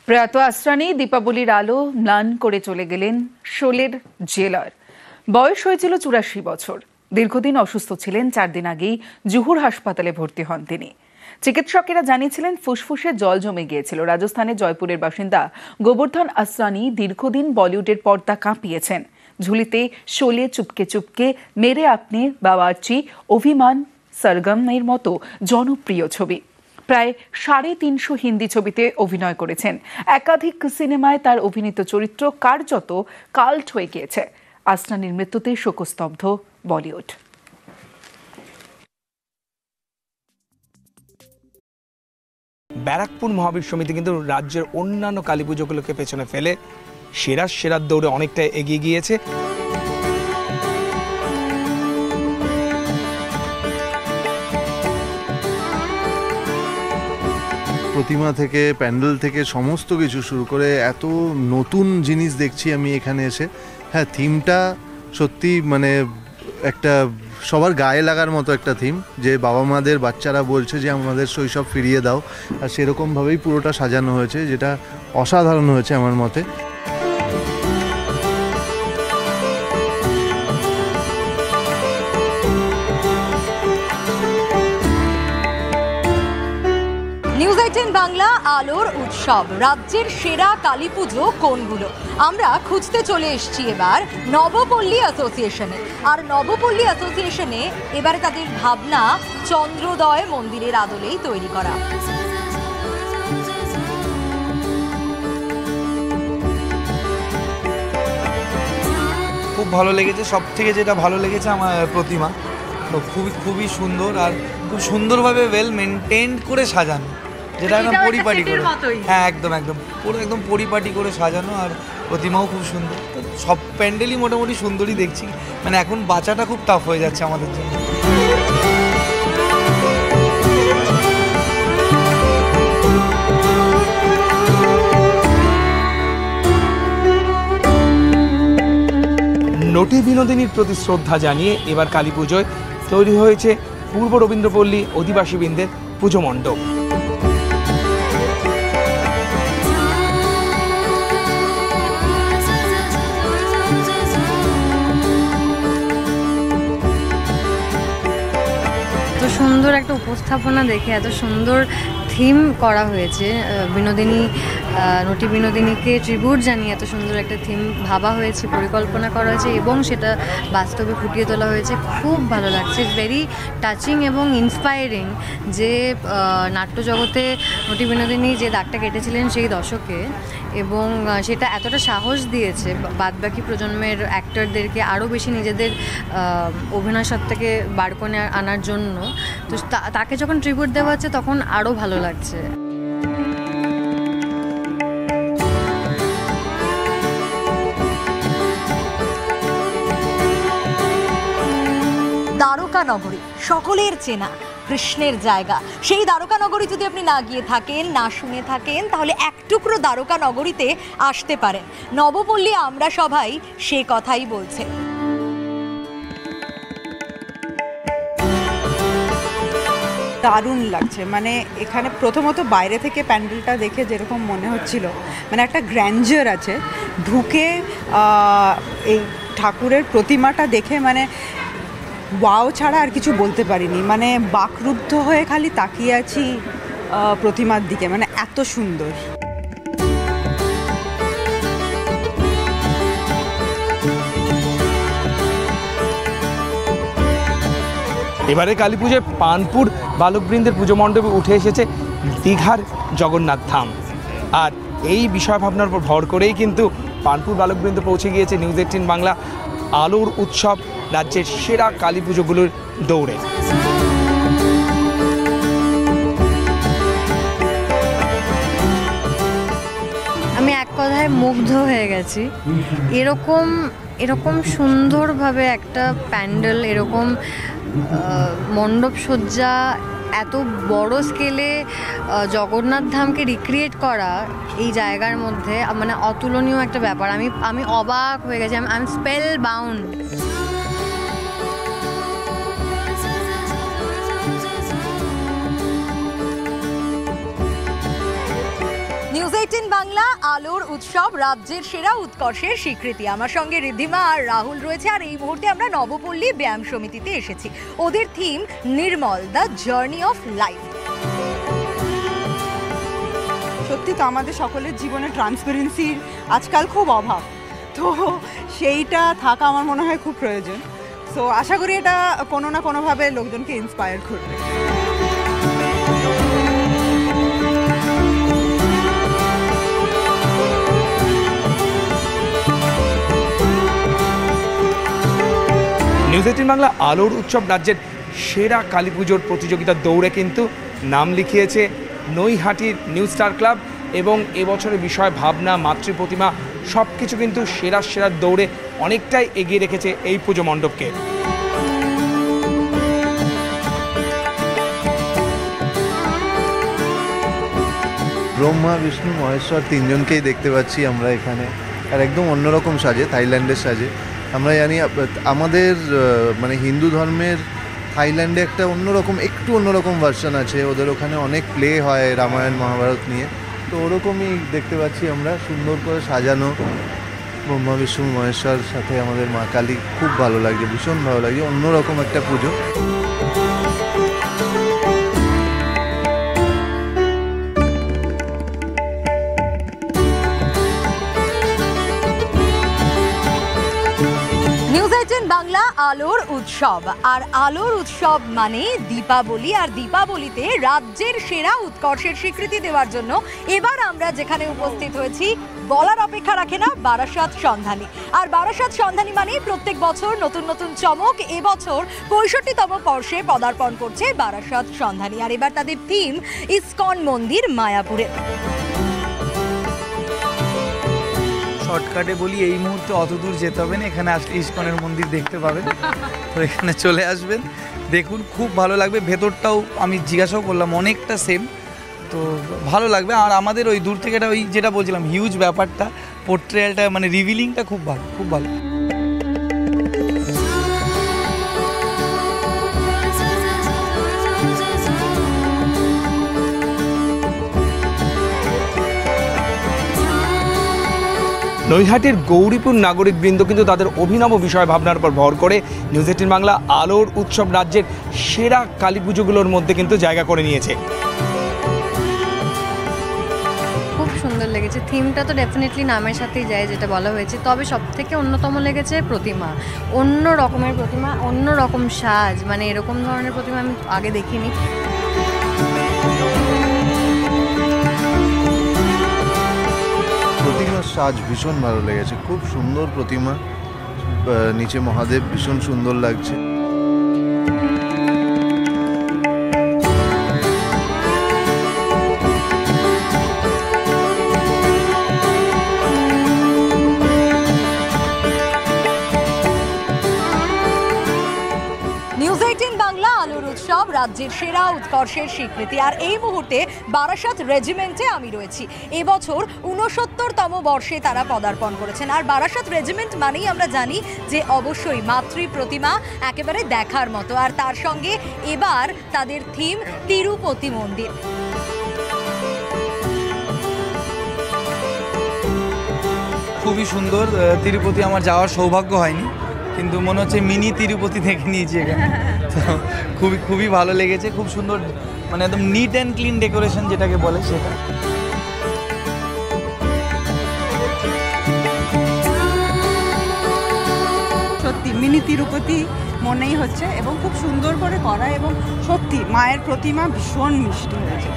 প্রয়াত আসরানী দীপাবলির আলো ম্লান করে চলে গেলেন শোলের জেলার। বয়স হয়েছিল ৮৪ বছর। দীর্ঘদিন অসুস্থ ছিলেন। 4 দিন আগেই জুহুর হাসপাতালে ভর্তি হন তিনি। চিকিৎসকেরা জানিয়েছিলেন ফুসফুসে জল জমে গিয়েছিল। রাজস্থানের জয়পুরের বাসিন্দা গোবর্ধন আসরানী দীর্ঘদিন বলিউডের পর্দা কাঁপিয়েছেন। ঝুলিতে শোলে, চুপকে চুপকে, মেরে আপনি, বাওয়ার্চি, অভিমান, সরগমের মতো জনপ্রিয় ছবি। প্রায় ৩৫০ হিন্দি ছবিতে অভিনয় করেছেন। একাধিক সিনেমায় তার অভিনীত চরিত্র কার্যত কাল্ট হয়ে গিয়েছে। আসরানীর মৃত্যুতে শোকস্তব্ধ বলিউড। ব্যারাকপুর মহাবীর সমিতি কিন্তু রাজ্যের অন্যান্য কালী পুজোগুলোকে পেছনে ফেলে সেরার দৌড়ে অনেকটা এগিয়ে গিয়েছে। প্রতিমা থেকে, প্যান্ডেল থেকে সমস্ত কিছু শুরু করে এত নতুন জিনিস দেখছি আমি এখানে এসে। হ্যাঁ, থিমটা সত্যি মানে একটা সবার গায়ে লাগার মতো একটা থিম, যে বাবা মাদের বাচ্চারা বলছে যে আমাদের শৈশব ফিরিয়ে দাও, আর সেরকমভাবেই পুরোটা সাজানো হয়েছে, যেটা অসাধারণ হয়েছে আমার মতে। নিউজ 18 বাংলা আলোর উৎসব। রাজ্যের সেরা কালী পুজো কোনগুলো আমরা খুঁজতে চলে এসেছি এবার নবপল্লী অ্যাসোসিয়েশনে। আর নবপল্লী অ্যাসোসিয়েশনে এবারে তাদের ভাবনা চন্দ্রোদয় মন্দিরের আদলেই তৈরি করা। খুব ভালো লেগেছে। সব থেকে যেটা ভালো লেগেছে আমার প্রতিমা, তো খুবই সুন্দর আর খুব সুন্দরভাবে ওয়েল মেনটেন করে সাজানো, যেটা একদম পরিপাটি করে। হ্যাঁ, একদম পুরো একদম পরিপাটি করে সাজানো, আর প্রতিমাও খুব সুন্দর। তো সব প্যান্ডেলই মোটামুটি সুন্দরই দেখছি। মানে এখন বাঁচাটা খুব টাফ হয়ে যাচ্ছে আমাদের জন্য। নটি বিনোদিনীর প্রতি শ্রদ্ধা জানিয়ে এবার কালী পুজোয় তৈরি হয়েছে পূর্ব রবীন্দ্রপল্লী অধিবাসীবৃন্দের পুজো মণ্ডপ। এত সুন্দর একটা উপস্থাপনা দেখে, এত সুন্দর থিম করা হয়েছে। নটি বিনোদিনীকে ট্রিবিউট জানিয়ে এত সুন্দর একটা থিম ভাবা হয়েছে, পরিকল্পনা করা হয়েছে এবং সেটা বাস্তবে ফুটিয়ে তোলা হয়েছে। খুব ভালো লাগছে। ইটস ভেরি টাচিং এবং ইন্সপায়ারিং যে নাট্যজগতে নটি বিনোদিনী যে দাগটা কেটেছিলেন সেই দশকে, এবং সেটা এতটা সাহস দিয়েছে বাদবাকি প্রজন্মের অ্যাক্টরদেরকে আরও বেশি নিজেদের অভিনয় সত্তাকে বার করে আনার জন্য। তো তাকে যখন ট্রিবিউট দেওয়া হচ্ছে তখন আরও ভালো লাগছে। দ্বারকা নগরী সকলের চেনা, কৃষ্ণের জায়গা। সেই দ্বারকা নগরী যদি আপনি না গিয়ে থাকেন, না শুনে থাকেন, তাহলে এক টুকরো দ্বারকা নগরীতে আসতে পারেন। নবপল্লী আমরা সবাই সে কথাই বলছে। দারুণ লাগছে। মানে এখানে প্রথমত বাইরে থেকে প্যান্ডেলটা দেখে যেরকম মনে হচ্ছিল, মানে একটা গ্র্যান্ডার আছে, ঢুকে এই ঠাকুরের প্রতিমাটা দেখে মানে ওয়াও ছাড়া আর কিছু বলতে পারিনি। মানে বাকরুদ্ধ হয়ে খালি তাকিয়ে আছি প্রতিমার দিকে, মানে এত সুন্দর। এবারে কালী পুজোয় পানপুর বালকবৃন্দের পুজো মণ্ডপে উঠে এসেছে দীঘার জগন্নাথ ধাম। আর এই বিষয় ভাবনার উপর ভর করেই কিন্তু পানপুর বালকবৃন্দ পৌঁছে গিয়েছে নিউজ 18 বাংলা আলোর উৎসব রাজ্যের সেরা কালী পুজোগুলোর দৌড়ে। আমি এক কথায় মুগ্ধ হয়ে গেছি। এরকম সুন্দরভাবে একটা প্যান্ডেল, এরকম মণ্ডপ সজ্জা, এত বড় স্কেলে জগন্নাথ ধামকে রিক্রিয়েট করা এই জায়গার মধ্যে মানে অতুলনীয় একটা ব্যাপার। আমি অবাক হয়ে গেছি। I am spell bound. News 18 Bangla আলোর উৎসব রাজ্যের সেরা উৎকর্ষের স্বীকৃতি। আমার সঙ্গে ঋদ্ধিমা আর রাহুল রয়েছে, আর এই মুহূর্তে আমরা নবপল্লী ব্যায়াম সমিতিতে এসেছি। ওদের theme Nirmal, the journey of life. সত্যি তো আমাদের সকলের জীবনে ট্রান্সপারেন্সির আজকাল খুব অভাব, তো সেইটা থাকা আমার মনে হয় খুব প্রয়োজন। সো আশা করি এটা কোনো না কোনোভাবে লোকজনকে ইন্সপায়ার করবে। নিউজ 18 বাংলা আলোর উৎসব রাজ্যের সেরা কালী পুজোর প্রতিযোগিতার দৌড়ে কিন্তু নাম লিখিয়েছে নৈহাটির নিউ স্টার ক্লাব, এবং এবছরের বিষয় ভাবনা, মাতৃ প্রতিমা সব কিছু কিন্তু সেরার দৌড়ে অনেকটাই এগিয়ে রেখেছে এই পুজো মণ্ডপকে। ব্রহ্মা, বিষ্ণু, মহেশ্বর তিনজনকেই দেখতে পাচ্ছি আমরা এখানে, আর একদম অন্যরকম সাজে, থাইল্যান্ডের সাজে। আমরা জানি আমাদের মানে হিন্দু ধর্মের থাইল্যান্ডে একটা একটু অন্যরকম ভার্সন আছে, ওদের ওখানে অনেক প্লে হয় রামায়ণ মহাভারত নিয়ে, তো ওরকমই দেখতে পাচ্ছি আমরা, সুন্দর করে সাজানো ব্রহ্মা, বিষ্ণু, মহেশ্বর, সাথে আমাদের মা কালী। খুব ভালো লাগছে, ভীষণ ভালো লাগছে, অন্যরকম একটা পুজো। নিউজ 18 বাংলা আলোর উৎসব, আর আলোর উৎসব মানে দীপাবলি, আর দীপাবলিতে রাজ্যের সেরা উৎকর্ষের স্বীকৃতি দেওয়ার জন্য এবার আমরা যেখানে উপস্থিত হয়েছি বলার অপেক্ষা রাখে না, বারাসাত সন্ধানী। আর বারাসাত সন্ধানী মানে প্রত্যেক বছর নতুন নতুন চমক। এবছর 65তম বর্ষে পদার্পণ করছে বারাসাত সন্ধানী, আর এবার তাদের থিম ইসকন মন্দির মায়াপুরে। শর্টকাটে বলি, এই মুহূর্তে অত দূর যেতে হবে না, এখানে আসলে ইসকনের মন্দির দেখতে পাবেন, তো এখানে চলে আসবেন, দেখুন, খুব ভালো লাগবে। ভেতরটাও আমি জিজ্ঞাসাও করলাম, অনেকটা সেম, তো ভালো লাগবে। আর আমাদের ওই দূর থেকে ওই যেটা বলছিলাম হিউজ ব্যাপারটা, পোর্ট্রেয়ালটা মানে রিভিলিংটা খুব ভালো, খুব ভালো। নৈহাটির গৌরীপুর নাগরিকবৃন্দ কিন্তু তাদের অভিনব বিষয় ভাবনার উপর ভর করে নিউজ 18 বাংলা আলোর উৎসব রাজ্যের সেরা কালী পুজোগুলোর মধ্যে কিন্তু জায়গা করে নিয়েছে। খুব সুন্দর লেগেছে, থিমটা তো ডেফিনেটলি নামের সাথেই যায় যেটা বলা হয়েছে, তবে সব থেকে অন্যতম লেগেছে প্রতিমা। অন্য রকমের প্রতিমা, অন্য রকম সাজ, মানে এরকম ধরনের প্রতিমা আমি আগে দেখিনি। প্রতিমার সাজ ভীষণ ভালো লেগেছে, খুব সুন্দর প্রতিমা, নিচে মহাদেব, ভীষণ সুন্দর লাগছে। নিউজ 18 বাংলা আলোর উৎসব রাজ্যের সেরা উৎকর্ষের স্বীকৃতি, আর এই মুহূর্তে বারাসাত রেজিমেন্টে আমি রয়েছি। এবছর 69তম বর্ষে তারা পদার্পণ করেছেন, আর বারাসাত রেজিমেন্ট মানেই আমরা জানি যে অবশ্যই মাতৃ প্রতিমা একেবারে দেখার মতো, আর তার সঙ্গে এবার তাদের থিম তিরুপতি মন্দির। খুবই সুন্দর। তিরুপতি আমার যাওয়ার সৌভাগ্য হয়নি, কিন্তু মনে হচ্ছে মিনি তিরুপতি দেখে নিয়েছি এখানে, তো খুবই ভালো লেগেছে। খুব সুন্দর, মানে একদম নিট অ্যান্ড ক্লিন ডেকোরেশন যেটাকে বলে সেটা। সত্যি মিনি তিরুপতি মনেই হচ্ছে, এবং খুব সুন্দর করে করা, এবং সত্যি মায়ের প্রতিমা ভীষণ মিষ্টি হয়েছে।